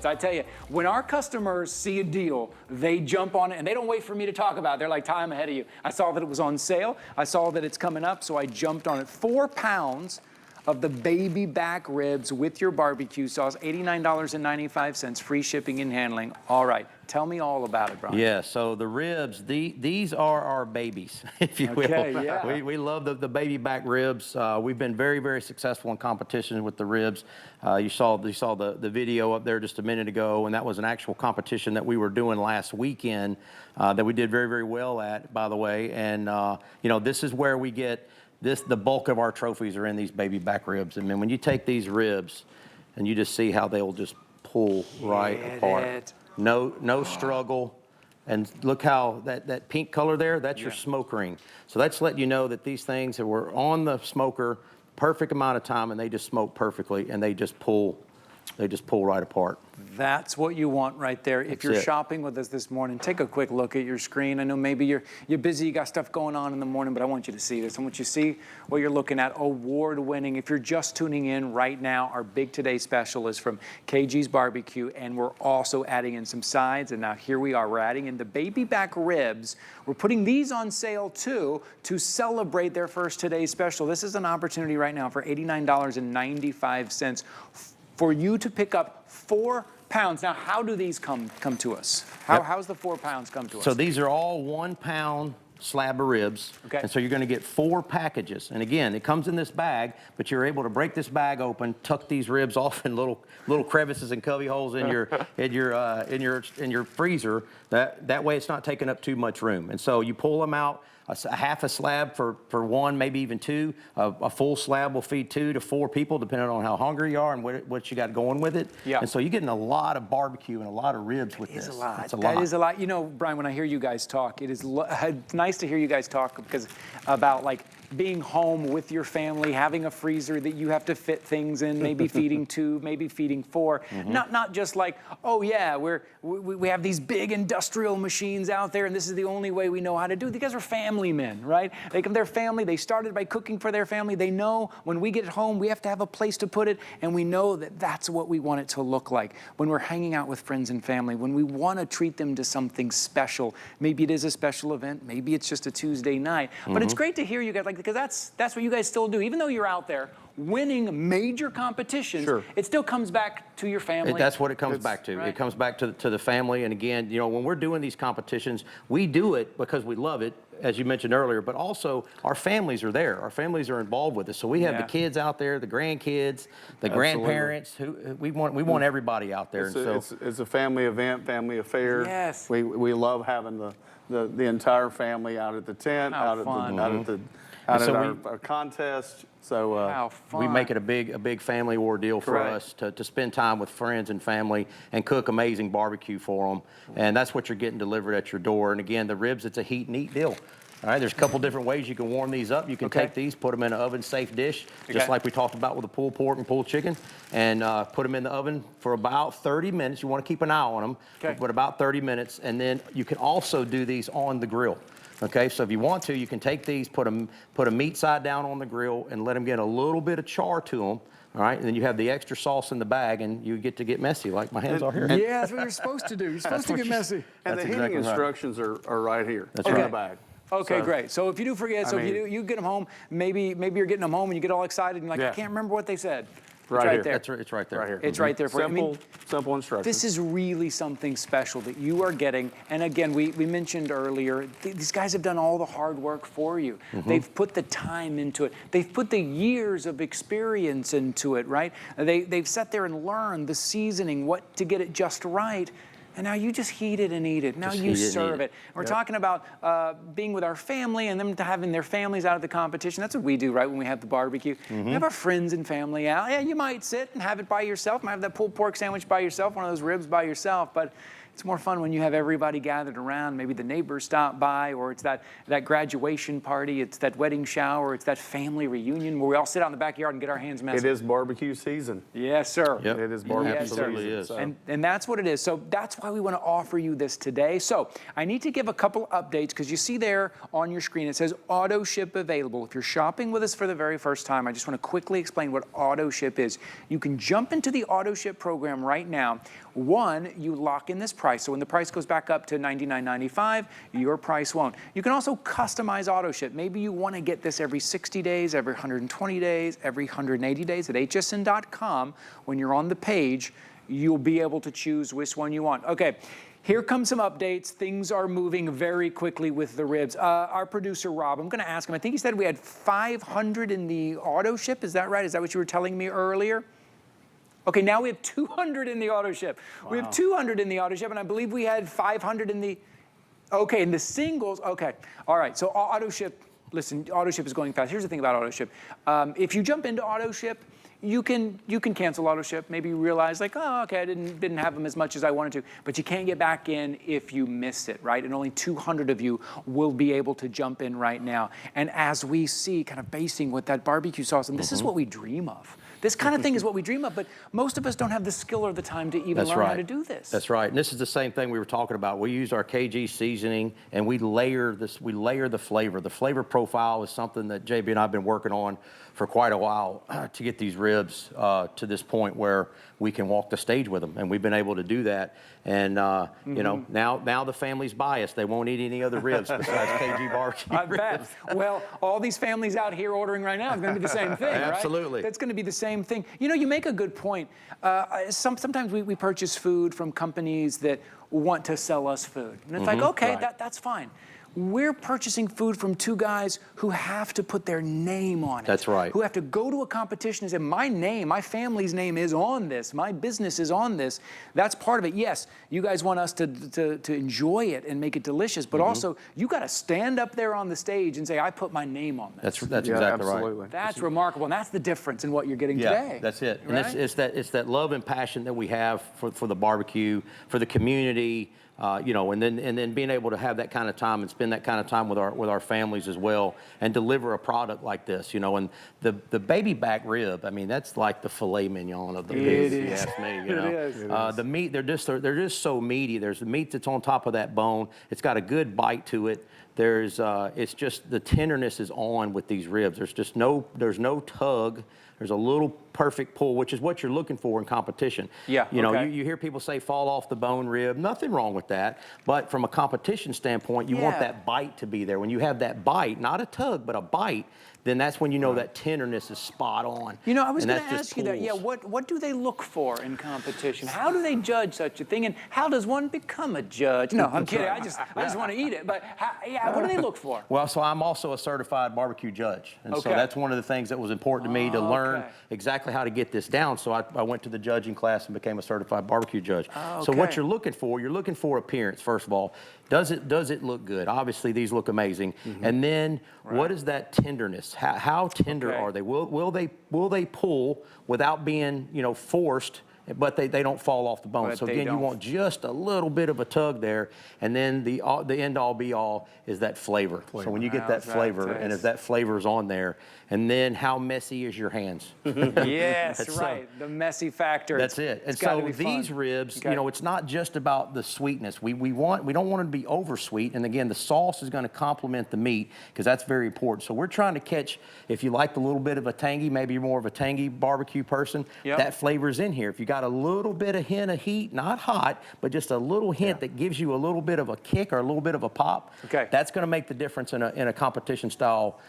I tell you, when our customers see a deal, they jump on it and they don't wait for me to talk about it. They're like, Ty, I'm ahead of you. I saw that it was on sale. I saw that it's coming up, so I jumped on it. 4 pounds of the baby back ribs with your barbecue sauce, $89.95, free shipping and handling. All right, tell me all about it, Brian. Yeah, so the ribs, these are our babies, if you will. Yeah. We love the baby back ribs. We've been very, very successful in competitions with the ribs. You saw the video up there just a minute ago, and that was an actual competition that we were doing last weekend that we did very, very well at, by the way. And, you know, this is where we get the bulk of our trophies are in these baby back ribs. And then when you take these ribs and you just see how they'll just pull right apart. No struggle. And look how that pink color there, that's your smoke ring. So that's letting you know that these things that were on the smoker perfect amount of time and they just smoke perfectly and they just pull right apart. That's what you want right there. If you're shopping with us this morning, take a quick look at your screen. I know maybe you're busy, you got stuff going on in the morning, but I want you to see this. I want you to see what you're looking at. Award-winning. If you're just tuning in right now, our Big Today special is from KG's Barbecue, and we're also adding in some sides. And now here we are. We're adding in the baby back ribs. We're putting these on sale too to celebrate their first Today special. This is an opportunity right now for $89.95 for you to pick up 4 pounds. Now, how do these come to us? How's the 4 pounds come to us? So these are all 1 pound slab of ribs. Okay. And so you're going to get 4 packages. And again, it comes in this bag, but you're able to break this bag open, tuck these ribs off in little crevices and cubby holes in your freezer. That way it's not taking up too much room. And so you pull them out. A half a slab for 1, maybe even 2. A full slab will feed 2 to 4 people, depending on how hungry you are and what you got going with it. Yeah. And so you're getting a lot of barbecue and a lot of ribs with this. It's a lot. That is a lot. You know, Brian, when I hear you guys talk, it's nice to hear you guys talk because about like being home with your family, having a freezer that you have to fit things in, maybe feeding 2, maybe feeding 4. Not just like, oh yeah, we have these big industrial machines out there and this is the only way we know how to do it. These guys are family men, right? Their family, they started by cooking for their family. They know when we get home, we have to have a place to put it, and we know that that's what we want it to look like. When we're hanging out with friends and family, when we want to treat them to something special, maybe it is a special event, maybe it's just a Tuesday night, but it's great to hear you guys, like, because that's what you guys still do. Even though you're out there winning major competitions, it still comes back to your family. That's what it comes back to. Right. It comes back to the family. And again, you know, when we're doing these competitions, we do it because we love it, as you mentioned earlier, but also our families are there. Our families are involved with us. So we have the kids out there, the grandkids, the grandparents. We want everybody out there. It's a family event, family affair. Yes. We love having the entire family out at the tent, out at our contest. So we make it a big family ordeal for us to spend time with friends and family and cook amazing barbecue for them. And that's what you're getting delivered at your door. And again, the ribs, it's a heat and eat deal. All right, there's a couple different ways you can warm these up. You can take these, put them in an oven-safe dish, just like we talked about with the pulled pork and pulled chicken, and put them in the oven for about 30 minutes. You want to keep an eye on them, but about 30 minutes. And then you can also do these on the grill. Okay, so if you want to, you can take these, put a meat side down on the grill and let them get a little bit of char to them. All right, and then you have the extra sauce in the bag, and you get to get messy, like my hands are here. Yeah, that's what you're supposed to do. You're supposed to get messy. And the heating instructions are right here. That's in the bag. Okay, great. So if you do forget, if you get them home, maybe you're getting them home and you get all excited and you're like, I can't remember what they said. Right here. There. It's right there. Right here. It's right there for you. Simple instructions. This is really something special that you are getting. And again, we mentioned earlier, these guys have done all the hard work for you. They've put the time into it. They've put the years of experience into it, right? They've sat there and learned the seasoning, what to get it just right. And now you just heat it and eat it. Now you serve it. We're talking about being with our family and them having their families out at the competition. That's what we do, right, when we have the barbecue. We have our friends and family out. Yeah, you might sit and have it by yourself. You might have that pulled pork sandwich by yourself, one of those ribs by yourself. But it's more fun when you have everybody gathered around. Maybe the neighbors stop by, or it's that graduation party, it's that wedding shower, it's that family reunion where we all sit out in the backyard and get our hands messy. It is barbecue season. Yes, sir. It is barbecue season. Absolutely is. And that's what it is. So that's why why we want to offer you this today. So I need to give a couple updates because you see there on your screen, it says auto ship available. If you're shopping with us for the very first time, I just want to quickly explain what auto ship is. You can jump into the auto ship program right now. One, you lock in this price. So when the price goes back up to $99.95, your price won't. You can also customize auto ship. Maybe you want to get this every 60 days, every 120 days, every 180 days at hsn.com. When you're on the page, you'll be able to choose which one you want. Okay, here come some updates. Things are moving very quickly with the ribs. Our producer, Rob, I'm gonna ask him, I think he said we had 500 in the auto ship. Is that right? Is that what you were telling me earlier? Okay, now we have 200 in the auto ship. Wow. We have 200 in the auto ship, and I believe we had 500 in the, okay, in the singles. Okay, all right, so auto ship, listen, auto ship is going fast. Here's the thing about auto ship. If you jump into auto ship, you can cancel auto ship. Maybe you realize like, oh, okay, I didn't have them as much as I wanted to, but you can't get back in if you miss it, right? And only 200 of you will be able to jump in right now. And as we see, kind of basing with that barbecue sauce, and this is what we dream of. This kind of thing is what we dream of, but most of us don't have the skill or the time to even learn how to do this. That's right, and this is the same thing we were talking about. We use our KG seasoning, and we layer this. We layer the flavor. The flavor profile is something that JB and I have been working on for quite a while to get these ribs to this point where we can walk the stage with them, and we've been able to do that. And you know, now the family's biased. They won't eat any other ribs besides KG barbecue. I bet. Well, all these families out here ordering right now is going to be the same thing, right? Absolutely. That's going to be the same thing. You know, you make a good point. Sometimes we purchase food from companies that want to sell us food, and it's like, okay, that's fine. We're purchasing food from two guys who have to put their name on it. That's right. Who have to go to a competition and say, my name, my family's name is on this. My business is on this. That's part of it. Yes, you guys want us to enjoy it and make it delicious, but also you got to stand up there on the stage and say, I put my name on this. That's exactly right. That's remarkable, and that's the difference in what you're getting today. That's it. Right? And it's that love and passion that we have for the barbecue, for the community. You know, and then being able to have that kind of time and spend that kind of time with our families as well, and deliver a product like this, you know. And the baby back rib, I mean, that's like the filet mignon of the ribs. If you ask me, you know. It is. The meat, they're just so meaty. There's the meat that's on top of that bone. It's got a good bite to it. There's it's just the tenderness is on with these ribs. There's no tug. There's a little perfect pull, which is what you're looking for in competition. Yeah, you know, you hear people say fall off the bone rib. Nothing wrong with that. But from a competition standpoint, you want that bite to be there. When you have that bite, not a tug, but a bite, then that's when you know that tenderness is spot on. You know, I was going to ask you that. Yeah, what do they look for in competition? How do they judge such a thing? And how does one become a judge? No, I'm kidding. I just want to eat it. But what do they look for? Well, so I'm also a certified barbecue judge. And so that's one of the things that was important to me to learn exactly how to get this down. So I went to the judging class and became a certified barbecue judge. So what you're looking for appearance, first of all. Does it look good? Obviously, these look amazing. And then, what is that tenderness? How tender are they? Will they pull without being, you know, forced? But they don't fall off the bone. But so again, you want just a little bit of a tug there, and then the end all be all is that flavor. So when you get that flavor, and if that flavor is on there, and then how messy is your hands? Yes, right. The messy factor. That's it. And so these ribs, you know, it's not just about the sweetness. We don't want them to be over sweet. And again, the sauce is going to complement the meat because that's very important. So we're trying to catch, if you like a little bit of a tangy, maybe you're more of a tangy barbecue person, that flavor's in here. If you got a little bit of hint of heat, not hot, but just a little hint that gives you a little bit of a kick or a little bit of a pop, that's going to make the difference in a competition style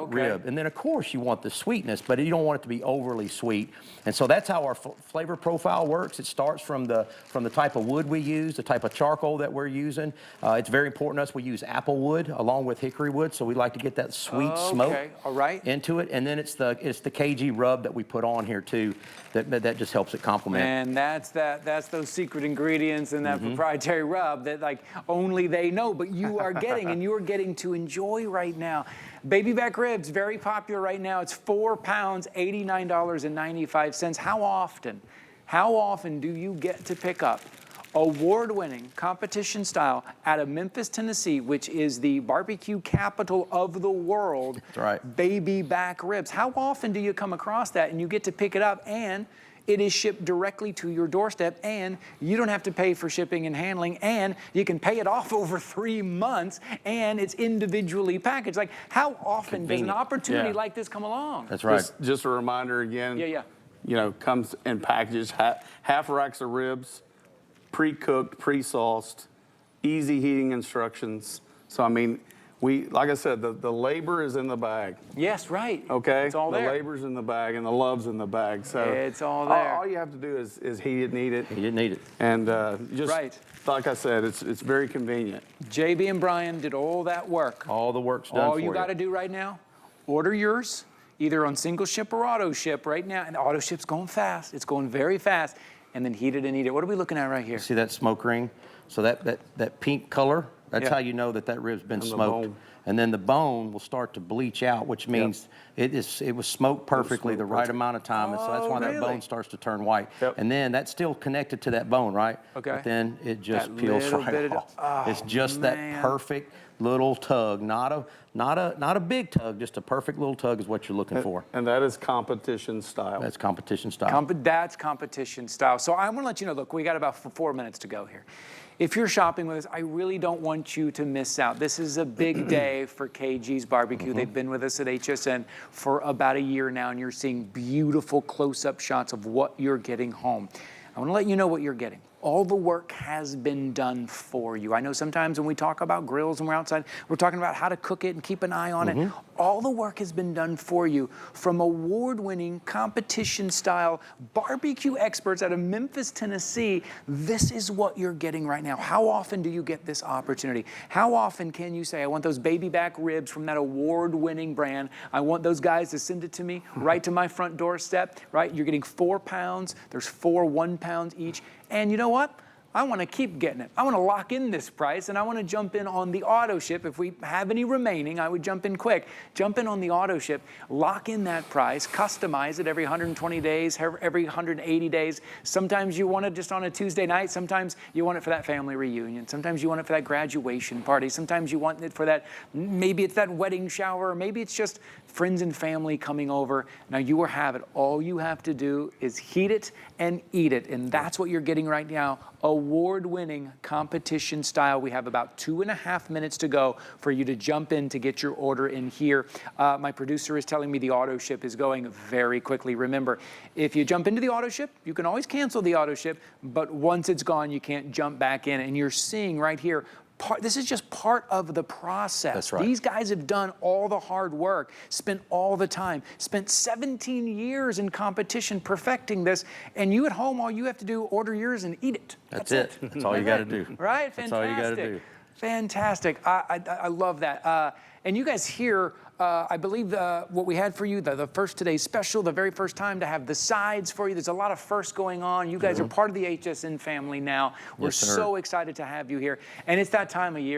rib. And then of course you want the sweetness, but you don't want it to be overly sweet. And so that's how our flavor profile works. It starts from the type of wood we use, the type of charcoal that we're using. It's very important to us. We use apple wood along with hickory wood, so we like to get that sweet smoke into it. And then it's the KG rub that we put on here too, that just helps it complement. And that's those secret ingredients and that proprietary rub that like only they know, but you are getting, and you are getting to enjoy right now. Baby back ribs, very popular right now. It's 4 pounds, $89.95. How often do you get to pick up award-winning competition style out of Memphis, Tennessee, which is the barbecue capital of the world? That's right. Baby back ribs. How often do you come across that and you get to pick it up and It is shipped directly to your doorstep, and you don't have to pay for shipping and handling, and you can pay it off over 3 months, and it's individually packaged. Like, how often does an opportunity like this come along? That's right. Just a reminder again. Yeah. You know, comes in packages, half racks of ribs, pre-cooked, pre-sauced, easy heating instructions. So, I mean, like I said, the labor is in the bag. Yes, right. Okay? It's all there. The labor's in the bag and the love's in the bag. So it's all there. All you have to do is heat it and eat it. You didn't need it. And just, Right. like I said, it's very convenient. JB and Brian did all that work. All the work's done All for you got to do right now, order yours, either on single ship or auto ship right now. And auto ship's going fast. It's going very fast. And then heat it and eat it. What are we looking at right here? See that smoke ring? So that pink color, that's Yeah. how you know that rib's been And the smoked. bone. And then the bone will start to bleach out, which means it was smoked perfectly the right amount of time. And so that's why that really? bone starts to turn white. Yep. And then that's still connected to that bone, right? Okay. But then it just That peels little right bit of- off. It's just man. that perfect little tug, not a big tug, just a perfect little tug is what you're looking for. And that is competition style. That's competition style. That's competition style. So I want to let you know, look, we got about 4 minutes to go here. If you're shopping with us, I really don't want you to miss out. This is a big day for KG's Barbecue. They've been with us at HSN for about a year now, and you're seeing beautiful close-up shots of what you're getting home. I want to let you know what you're getting. All the work has been done for you. I know sometimes when we talk about grills and we're outside, we're talking about how to cook it and keep an eye on it. All the work has been done for you from award-winning competition-style barbecue experts out of Memphis, Tennessee. This is what you're getting right now. How often do you get this opportunity? How often can you say, I want those baby back ribs from that award-winning brand. I want those guys to send it to me right to my front doorstep, right? You're getting 4 pounds. There's 4 1-pounds each. And you know what? I want to keep getting it. I want to lock in this price, and I want to jump in on the auto ship. If we have any remaining, I would jump in quick. Jump in on the auto ship, lock in that price, customize it every 120 days, every 180 days. Sometimes you want it just on a Tuesday night. Sometimes you want it for that family reunion. Sometimes you want it for that graduation party. Sometimes you want it for that, maybe it's that wedding shower, or maybe it's just friends and family coming over. Now you will have it. All you have to do is heat it and eat it, and that's what you're getting right now. Award-winning competition style. We have about 2.5 minutes to go for you to jump in to get your order in here. My producer is telling me the auto ship is going very quickly. Remember, if you jump into the auto ship, you can always cancel the auto ship, but once it's gone, you can't jump back in. And you're seeing right here, this is just part of the process. That's right. These guys have done all the hard work, spent all the time, spent 17 years in competition perfecting this, and you at home, all you have to do, order yours and eat it. That's it. That's all you got to do. Right? Fantastic. That's all you got to do. Fantastic. I love that. And you guys here, I believe what we had for you, the first today's special, the very first time to have the sides for you. There's a lot of firsts going on. You guys are part of the HSN family now. We're Yes, sir. so excited to have you here. And it's that time of year.